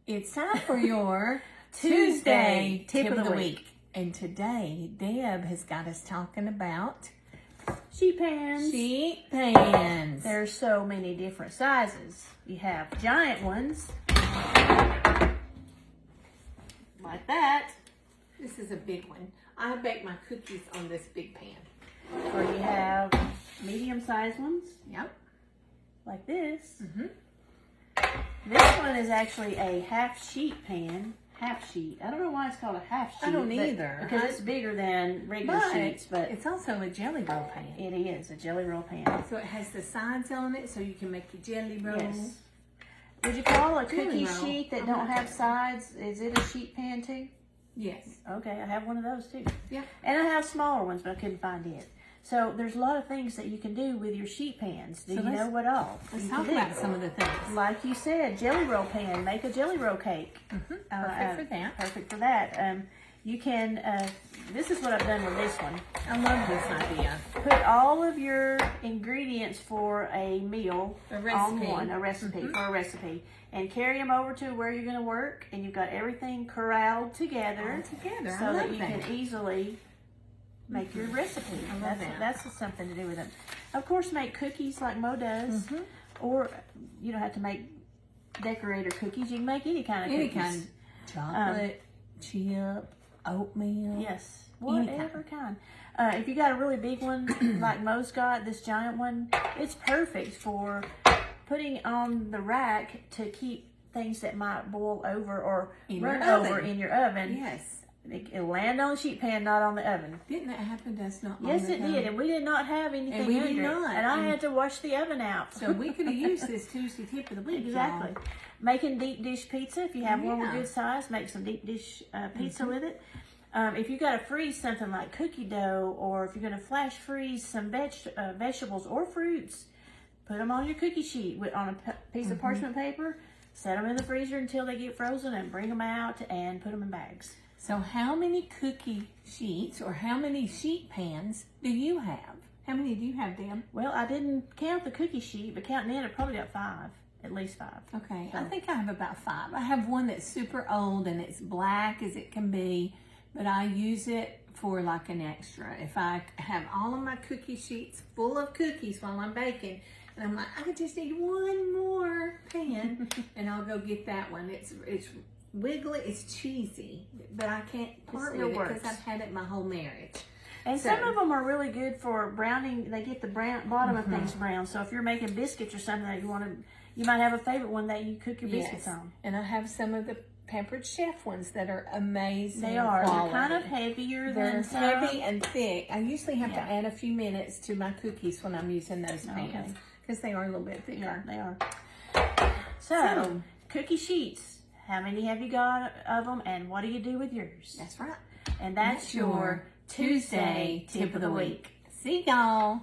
It's time for your Tuesday tip of the week. And today, Deb has got us talking about Sheet pans. sheet pans. There's so many different sizes. You have giant ones, like that, This is a big one. I bake my cookies on this big pan. or you have medium-sized ones, Yep. like this. Mm-hmm. This one is actually a half sheet pan. Half sheet. I don't know why it's called a half sheet. I don't but- either. Because it's bigger than regular sheets, but it's also a jelly roll pan. it is a jelly roll pan. So it has the sides on it so you can make your jelly rolls. Yes. Would you call a Jelly cookie roll. sheet that don't have sides? Is it a sheet pan too? Yes. Okay, I have one of those too. Yeah. And I have smaller ones, but I couldn't find it. So there's a lot of things that you can do with your sheet pans. Do So you let's- know what all? Let's you talk can do? about some of the things. Like you said, jelly roll pan. Make a jelly roll cake. Perfect for that. Perfect for that. You can, this is what I've done with this one. I love this idea. Put all of your ingredients for a meal A on recipe. one, a recipe for a recipe, and carry them over to where you're going to work, and you've got everything corred together, All together. so I that love you that. can easily make your recipe. I love that. That's something to do with it. Of course, make cookies like Mo does, Mm-hmm. or you don't have to make decorator cookies. You can make any kind of Any cookies. kind. Chocolate, chip, oatmeal. Yes, Any whatever kind. If you got a really big one, like Mo's got, this giant one, it's perfect for putting on the rack to keep things that might boil over or In run your over oven. in your oven. Yes. It'll land on the sheet pan, not on the oven. Didn't that happen to us not long Yes, ago? it did, and we did not have anything we under did it. not, And I and- had to wash the oven out. So we could have used this Tuesday tip of the week. Exactly. y'all. Making deep dish pizza. If you have one with Yeah. good size, make some deep dish pizza with it. If you got to freeze something like cookie dough, or if you're going to flash freeze some vegetables or fruits, put them on your cookie sheet on a piece of parchment paper. Set them in the freezer until they get frozen, and bring them out and put them in bags. So how many cookie sheets or how many sheet pans do you have? How many do you have, Deb? Well, I didn't count the cookie sheet, but counting it, I probably got 5, at least 5. Okay, So- I think I have about 5. I have one that's super old and it's black as it can be, but I use it for like an extra. If I have all of my cookie sheets full of cookies while I'm baking, and I'm like, I just need one more pan, and I'll go get that one. It's wiggly, it's cheesy, but I can't part still with it because works. I've had it my whole marriage. And So- some of them are really good for browning. They get the bottom of things brown. So if you're making biscuits or something that you might have a favorite one that you cook your biscuits on. And I have some of the Pampered Chef ones that are amazing. They are. quality. They're kind of heavier They're than some. heavy and thick. I usually have to Yeah. add a few minutes to my cookies when I'm using those pans Okay. because they are a little bit Yeah, thicker. they are. So, cookie sheets. How many have you got of them, and what do you do with yours? That's right. And that's your Tuesday tip of the week. See y'all.